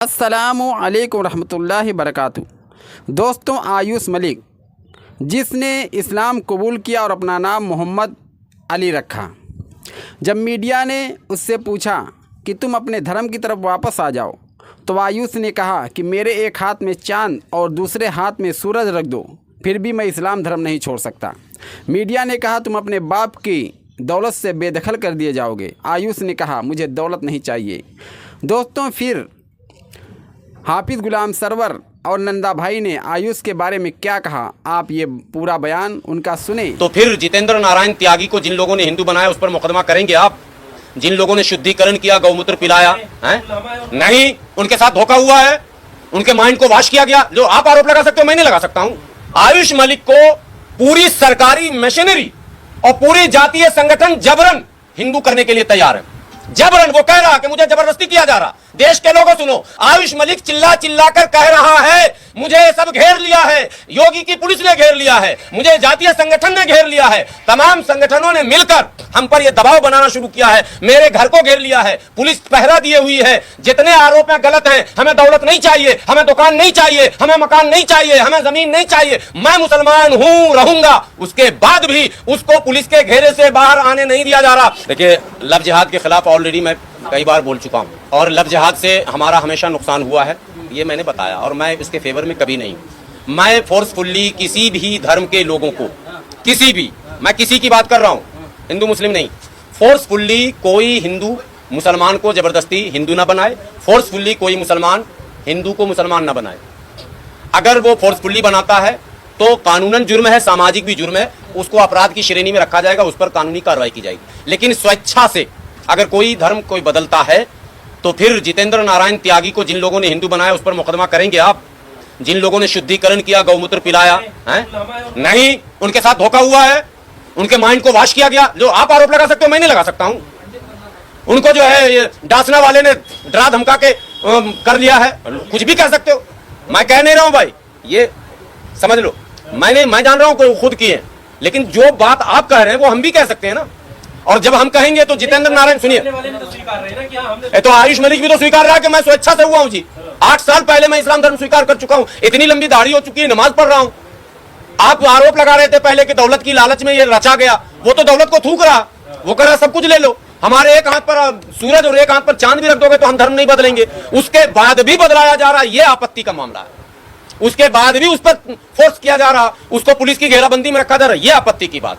अस्सलामु अलैकुम रहमतुल्लाहि बरकातहू। दोस्तों, आयुष मलिक जिसने इस्लाम कबूल किया और अपना नाम मोहम्मद अली रखा, जब मीडिया ने उससे पूछा कि तुम अपने धर्म की तरफ वापस आ जाओ, तो आयुष ने कहा कि मेरे एक हाथ में चांद और दूसरे हाथ में सूरज रख दो, फिर भी मैं इस्लाम धर्म नहीं छोड़ सकता। मीडिया ने कहा तुम अपने बाप की दौलत से बेदखल कर दिए जाओगे। आयुष ने कहा मुझे दौलत नहीं चाहिए। दोस्तों, फिर हाफिज़ गुलाम सरवर और नंदा भाई ने आयुष के बारे में क्या कहा, आप ये पूरा बयान उनका सुने। तो फिर जितेंद्र नारायण त्यागी को जिन लोगों ने हिंदू बनाया उस पर मुकदमा करेंगे आप? जिन लोगों ने शुद्धिकरण किया, गौमूत्र पिलाया है? नहीं, उनके साथ धोखा हुआ है, उनके माइंड को वाश किया गया। जो आप आरोप लगा सकते हो, मैं नहीं लगा सकता हूं। आयुष मलिक को पूरी सरकारी मशीनरी और पूरी जातीय संगठन जबरन हिंदू करने के लिए तैयार है। जबरन वो कह रहा कि मुझे जबरदस्ती किया जा रहा। देश के लोगों सुनो, आयुष मलिक चिल्ला चिल्ला कर कह रहा है मुझे सब घेर लिया है, योगी की पुलिस ने घेर लिया है, मुझे जातीय संगठन ने घेर लिया है, तमाम संगठनों ने मिलकर हम पर यह दबाव बनाना शुरू किया है, मेरे घर को घेर लिया है, पुलिस पहरा दिए हुई है। जितने आरोप हैं गलत हैं। हमें दौलत नहीं चाहिए, हमें दुकान नहीं चाहिए, हमें मकान नहीं चाहिए, हमें जमीन नहीं चाहिए, मैं मुसलमान हूं, रहूंगा। उसके बाद भी उसको पुलिस के घेरे से बाहर आने नहीं दिया जा रहा। देखिए, लव जिहाद के खिलाफ ऑलरेडी मैं कई बार बोल चुका हूं और लव जिहाद से हमारा हमेशा नुकसान हुआ है, ये मैंने बताया, और मैं इसके फेवर में कभी नहीं। मैं फोर्सफुल्ली किसी भी धर्म के लोगों को, किसी भी, मैं किसी की बात कर रहा हूं, हिंदू मुस्लिम नहीं, फोर्सफुल्ली कोई हिंदू मुसलमान को जबरदस्ती हिंदू ना बनाए, फोर्सफुल्ली कोई मुसलमान हिंदू को मुसलमान ना बनाए। अगर वो फोर्सफुल्ली बनाता है तो कानूनन जुर्म है, सामाजिक भी जुर्म है, उसको अपराध की श्रेणी में रखा जाएगा, उस पर कानूनी कार्रवाई की जाएगी। लेकिन स्वेच्छा से अगर कोई धर्म कोई बदलता है तो फिर जितेंद्र नारायण त्यागी को जिन लोगों ने हिंदू बनाया उस पर मुकदमा करेंगे आप? जिन लोगों ने शुद्धिकरण किया, गौमूत्र पिलाया है? नहीं, उनके साथ धोखा हुआ है, उनके माइंड को वाश किया गया। जो आप आरोप लगा सकते हो, मैं नहीं लगा सकता हूं। उनको जो है ये डासना वाले ने डरा धमका के कर लिया है, कुछ भी कह सकते हो, मैं कह नहीं रहा हूं भाई, ये समझ लो। मैं जान रहा हूं कोई खुद की है, लेकिन जो बात आप कह रहे हैं वो हम भी कह सकते हैं ना। और जब हम कहेंगे तो जितेंद्र नारायण, सुनिए, तो आयुष मलिक भी तो स्वीकार रहा है कि मैं स्वेच्छा से हुआ हूं जी। 8 साल पहले मैं इस्लाम धर्म स्वीकार कर चुका हूं, इतनी लंबी दाढ़ी हो चुकी है, नमाज पढ़ रहा हूं। आप आरोप लगा रहे थे पहले कि दौलत की लालच में ये रचा गया, वो तो दौलत को थूक रहा, वो कह रहा सब कुछ ले लो, हमारे एक हाथ पर सूरज और एक हाथ पर चांद भी रख दोगे तो हम धर्म नहीं बदलेंगे। उसके बाद भी बदलाया जा रहा है, ये आपत्ति का मामला है। उसके बाद भी उस पर फोर्स किया जा रहा, उसको पुलिस की घेराबंदी में रखा जा रहा, ये आपत्ति की बात।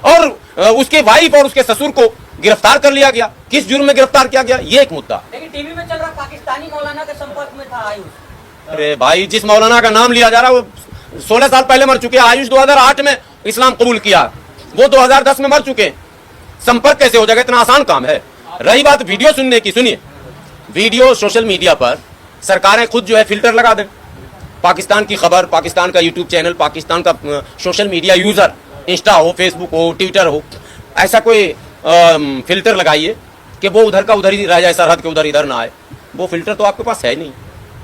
और उसके वाइफ और उसके ससुर को गिरफ्तार कर लिया गया, किस जुर्म में गिरफ्तार किया गया, ये एक मुद्दा। लेकिन टीवी में चल रहा पाकिस्तानी मौलाना के संपर्क में था आयुष। अरे भाई, जिस मौलाना का नाम लिया जा रहा है वो 16 साल पहले मर चुके हैं। आयुष 2008 में इस्लाम कबूल किया, वो 2010 में मर चुके। संपर्क कैसे हो जाएगा? इतना आसान काम है। रही बात वीडियो सुनने की, सुनिए, वीडियो सोशल मीडिया पर सरकारें खुद जो है फिल्टर लगा दें, पाकिस्तान की खबर, पाकिस्तान का यूट्यूब चैनल, पाकिस्तान का सोशल मीडिया यूजर, इंस्टा हो, फेसबुक हो, ट्विटर हो, ऐसा कोई फिल्टर लगाइए कि वो उधर का उधर ही रह जाए, सरहद के उधर इधर ना आए। वो फिल्टर तो आपके पास है नहीं।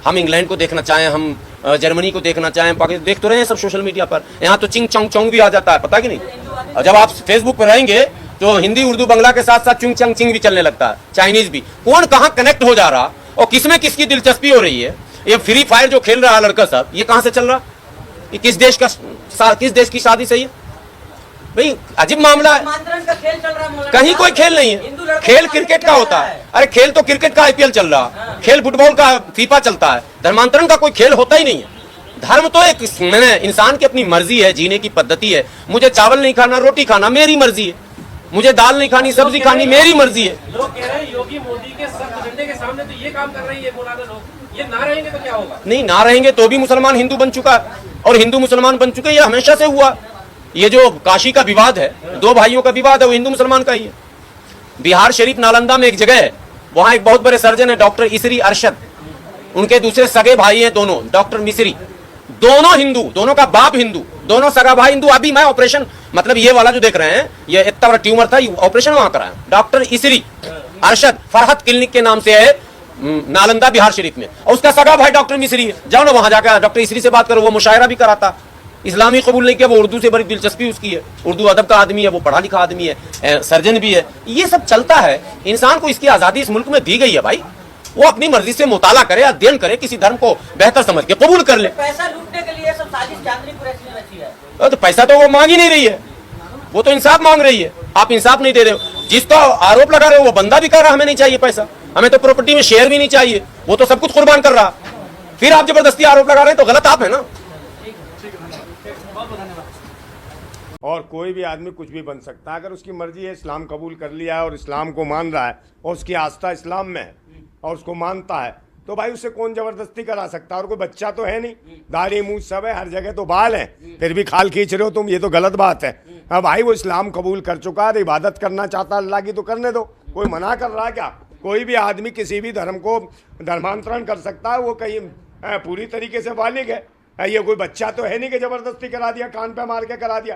हम इंग्लैंड को देखना चाहें, हम जर्मनी को देखना चाहें, पाकिस्तान देख तो रहे हैं सब सोशल मीडिया पर। यहाँ तो चिंग चौंग चौंग भी आ जाता है, पता कि नहीं? और जब आप फेसबुक पर रहेंगे तो हिंदी, उर्दू, बंगला के साथ साथ चुंग चंग चिंग भी चलने लगता है, चाइनीज भी। कौन कहाँ कनेक्ट हो जा रहा और किसमें किसकी दिलचस्पी हो रही है। ये फ्री फायर जो खेल रहा है लड़का साहब, ये कहाँ से चल रहा? ये किस देश की शादी सही है भाई? अजीब मामला है। का खेल चल रहा, कहीं कोई खेल नहीं है। खेल क्रिकेट का होता है। अरे खेल तो क्रिकेट का IPL चल रहा, खेल फुटबॉल का फीफा चलता है, धर्मांतरण का कोई खेल होता ही नहीं है। धर्म तो एक इंसान की अपनी मर्जी है, जीने की पद्धति है। मुझे चावल नहीं खाना, रोटी खाना मेरी मर्जी है, मुझे दाल नहीं खानी, सब्जी खानी मेरी मर्जी है। लोग कह रहे हैं योगी मोदी के सख्त झंडे के सामने तो ये काम कर रहे हैं, ये मौलाना लोग, ये ना रहेंगे तो क्या होगा? नहीं, ना रहेंगे तो भी मुसलमान हिंदू बन चुका है, और हिंदू मुसलमान बन चुके, ये हमेशा से हुआ। ये जो काशी का विवाद है, 2 भाइयों का विवाद है, वो हिंदू मुसलमान का ही है। बिहार शरीफ नालंदा में एक जगह है, वहां एक बहुत बड़े सर्जन है डॉक्टर इसरी अरशद, उनके दूसरे सगे भाई हैं दोनों, डॉक्टर मिस्री, दोनों हिंदू, दोनों का बाप हिंदू, दोनों सगा भाई हिंदू। अभी मैं ऑपरेशन, मतलब ये वाला जो देख रहे हैं, ये इतना बड़ा ट्यूमर था, ऑपरेशन वहां कराया डॉक्टर इसरी अरशद, फरहत क्लिनिक के नाम से है, नालंदा बिहार शरीफ में। और उसका सगा भाई डॉक्टर मिस्री है। जाओ ना वहां जाकर डॉक्टर इसरी से बात करो, वो मुशायरा भी कराता, इस्लामी कबूल नहीं किया, वो उर्दू से बड़ी दिलचस्पी उसकी है, उर्दू अदब का आदमी है, वो पढ़ा लिखा आदमी है, सर्जन भी है। ये सब चलता है। इंसान को इसकी आज़ादी इस मुल्क में दी गई है भाई, वो अपनी मर्जी से मुताला करे, अध्ययन करे, किसी धर्म को बेहतर समझ के कबूल कर ले। पैसा लूटने के लिए सब साजिश चांदनी कुरैशी ने रची है। तो पैसा तो वो मांग ही नहीं रही है, वो तो इंसाफ मांग रही है। आप इंसाफ नहीं दे रहे हो। जिसका आरोप लगा रहे हो वो बंदा भी कह रहा हमें नहीं चाहिए पैसा, हमें तो प्रॉपर्टी में शेयर भी नहीं चाहिए, वो तो सब कुछ कुर्बान कर रहा। फिर आप जबरदस्ती आरोप लगा रहे हैं तो गलत आप है ना। और कोई भी आदमी कुछ भी बन सकता है अगर उसकी मर्जी है, इस्लाम कबूल कर लिया है और इस्लाम को मान रहा है और उसकी आस्था इस्लाम में है और उसको मानता है, तो भाई उससे कौन जबरदस्ती करा सकता है। और कोई बच्चा तो है नहीं, दाढ़ी मूंछ सब है, हर जगह तो बाल हैं, फिर भी खाल खींच रहे हो तुम, ये तो गलत बात है। हाँ भाई, वो इस्लाम कबूल कर चुका है, इबादत करना चाहता है अल्लाह की, तो करने दो, कोई मना कर रहा है क्या। कोई भी आदमी किसी भी धर्म को धर्मांतरण कर सकता है, वो कहीं पूरी तरीके से बालिग है। ये कोई बच्चा तो है नहीं कि जबरदस्ती करा दिया, कान पे मार के करा दिया।